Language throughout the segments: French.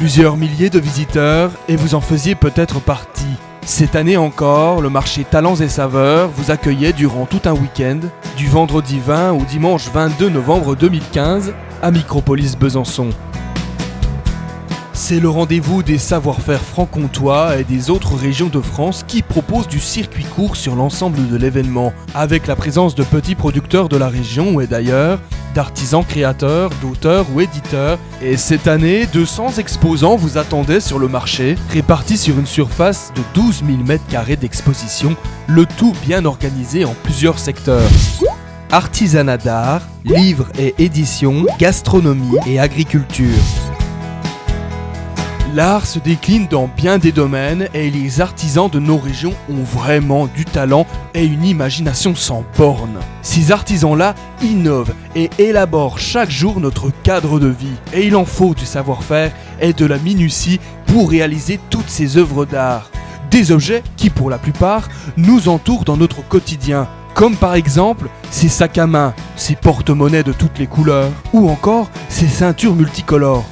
Plusieurs milliers de visiteurs et vous en faisiez peut-être partie. Cette année encore, le marché Talents et Saveurs vous accueillait durant tout un week-end, du vendredi 20 au dimanche 22 novembre 2015, à Micropolis Besançon. C'est le rendez-vous des savoir-faire franc-comtois et des autres régions de France qui proposent du circuit court sur l'ensemble de l'événement, avec la présence de petits producteurs de la région et d'ailleurs, d'artisans créateurs, d'auteurs ou éditeurs. Et cette année, 200 exposants vous attendaient sur le marché, répartis sur une surface de 12 000 m² d'exposition, le tout bien organisé en plusieurs secteurs. Artisanat d'art, livres et éditions, gastronomie et agriculture. L'art se décline dans bien des domaines et les artisans de nos régions ont vraiment du talent et une imagination sans bornes. Ces artisans-là innovent et élaborent chaque jour notre cadre de vie. Et il en faut du savoir-faire et de la minutie pour réaliser toutes ces œuvres d'art. Des objets qui, pour la plupart, nous entourent dans notre quotidien. Comme par exemple ces sacs à main, ces porte-monnaies de toutes les couleurs ou encore ces ceintures multicolores.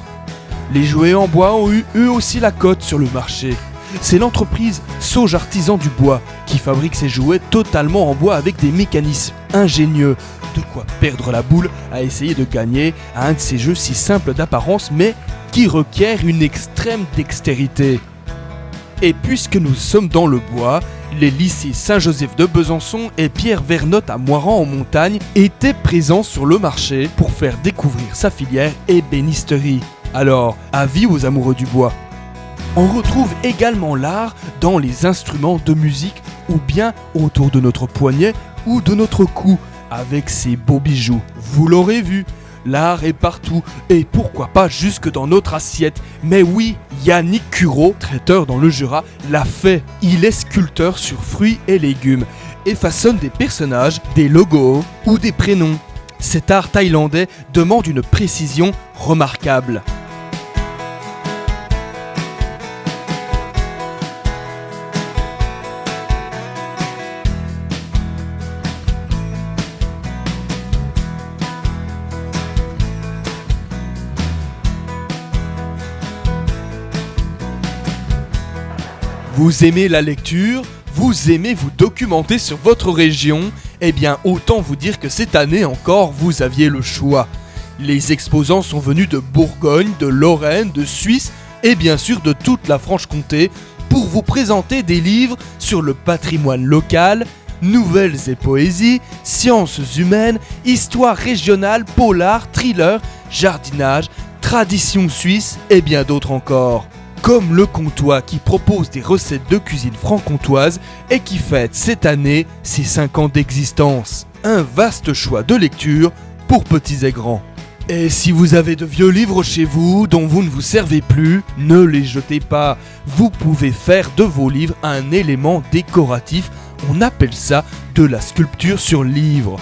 Les jouets en bois ont eu eux aussi la cote sur le marché. C'est l'entreprise Sauge Artisan du Bois qui fabrique ces jouets totalement en bois avec des mécanismes ingénieux. De quoi perdre la boule à essayer de gagner à un de ces jeux si simples d'apparence mais qui requiert une extrême dextérité. Et puisque nous sommes dans le bois, les lycées Saint-Joseph de Besançon et Pierre Vernotte à Moirans en Montagne étaient présents sur le marché pour faire découvrir sa filière ébénisterie. Alors, avis aux amoureux du bois. On retrouve également l'art dans les instruments de musique ou bien autour de notre poignet ou de notre cou avec ces beaux bijoux. Vous l'aurez vu, l'art est partout et pourquoi pas jusque dans notre assiette. Mais oui, Yannick Cureau, traiteur dans le Jura, l'a fait. Il est sculpteur sur fruits et légumes et façonne des personnages, des logos ou des prénoms. Cet art thaïlandais demande une précision remarquable. Vous aimez la lecture ? Vous aimez vous documenter sur votre région ? Eh bien, autant vous dire que cette année encore, vous aviez le choix. Les exposants sont venus de Bourgogne, de Lorraine, de Suisse et bien sûr de toute la Franche-Comté pour vous présenter des livres sur le patrimoine local, nouvelles et poésies, sciences humaines, histoire régionale, polar, thriller, jardinage, tradition suisse et bien d'autres encore. Comme le Comtois qui propose des recettes de cuisine franc-comtoise et qui fête cette année ses 5 ans d'existence. Un vaste choix de lecture pour petits et grands. Et si vous avez de vieux livres chez vous dont vous ne vous servez plus, ne les jetez pas. Vous pouvez faire de vos livres un élément décoratif. On appelle ça de la sculpture sur livre.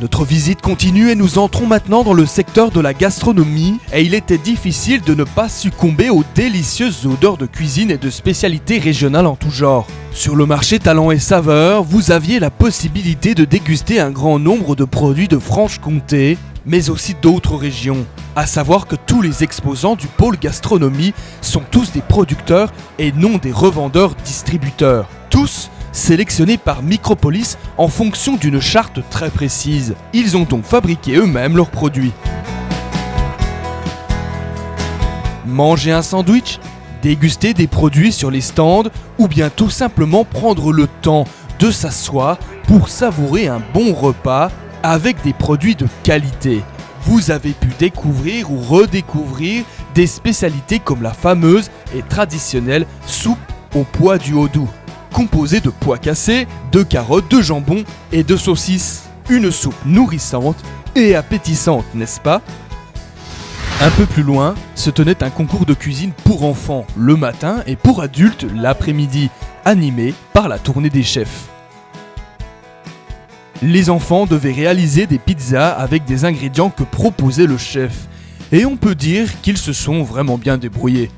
Notre visite continue et nous entrons maintenant dans le secteur de la gastronomie et il était difficile de ne pas succomber aux délicieuses odeurs de cuisine et de spécialités régionales en tout genre. Sur le marché Talents et Saveurs, vous aviez la possibilité de déguster un grand nombre de produits de Franche-Comté, mais aussi d'autres régions. À savoir que tous les exposants du pôle gastronomie sont tous des producteurs et non des revendeurs-distributeurs. Tous sélectionnés par Micropolis en fonction d'une charte très précise. Ils ont donc fabriqué eux-mêmes leurs produits. Manger un sandwich, déguster des produits sur les stands ou bien tout simplement prendre le temps de s'asseoir pour savourer un bon repas avec des produits de qualité. Vous avez pu découvrir ou redécouvrir des spécialités comme la fameuse et traditionnelle soupe au pois du Haut-Doubs, composée de pois cassés, de carottes, de jambon et de saucisses. Une soupe nourrissante et appétissante, n'est-ce pas ? Un peu plus loin, se tenait un concours de cuisine pour enfants le matin et pour adultes l'après-midi, animé par la tournée des chefs. Les enfants devaient réaliser des pizzas avec des ingrédients que proposait le chef. Et on peut dire qu'ils se sont vraiment bien débrouillés.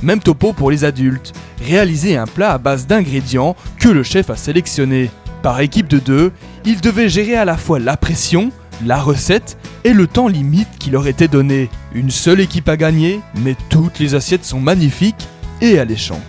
Même topo pour les adultes. Réaliser un plat à base d'ingrédients que le chef a sélectionnés. Par équipe de 2, ils devaient gérer à la fois la pression, la recette et le temps limite qui leur était donné. Une seule équipe a gagné, mais toutes les assiettes sont magnifiques et alléchantes.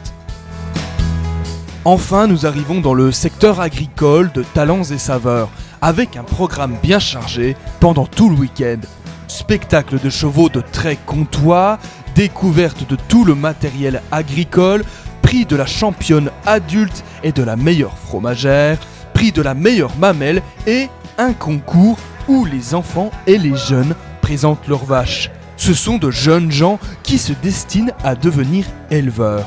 Enfin, nous arrivons dans le secteur agricole de talents et saveurs, avec un programme bien chargé pendant tout le week-end. Spectacle de chevaux de trait comtois, découverte de tout le matériel agricole, prix de la championne adulte et de la meilleure fromagère, prix de la meilleure mamelle et un concours où les enfants et les jeunes présentent leurs vaches. Ce sont de jeunes gens qui se destinent à devenir éleveurs.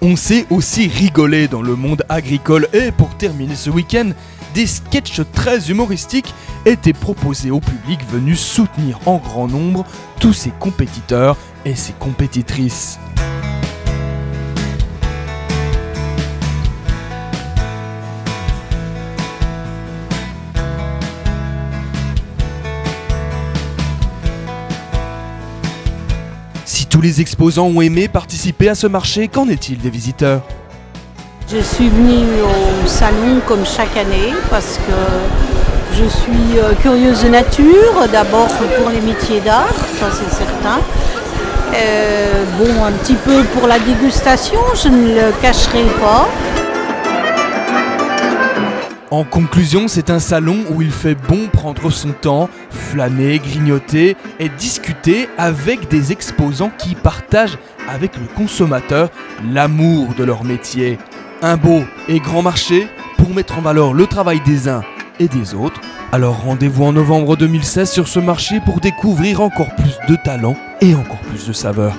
On sait aussi rigoler dans le monde agricole et pour terminer ce week-end, des sketchs très humoristiques étaient proposés au public venu soutenir en grand nombre tous ses compétiteurs et ses compétitrices. Si tous les exposants ont aimé participer à ce marché, qu'en est-il des visiteurs ? Je suis venue au salon comme chaque année parce que je suis curieuse de nature, d'abord pour les métiers d'art, ça c'est certain. Un petit peu pour la dégustation, je ne le cacherai pas. En conclusion, c'est un salon où il fait bon prendre son temps, flâner, grignoter et discuter avec des exposants qui partagent avec le consommateur l'amour de leur métier. Un beau et grand marché pour mettre en valeur le travail des uns et des autres. Alors rendez-vous en novembre 2016 sur ce marché pour découvrir encore plus de talents et encore plus de saveurs.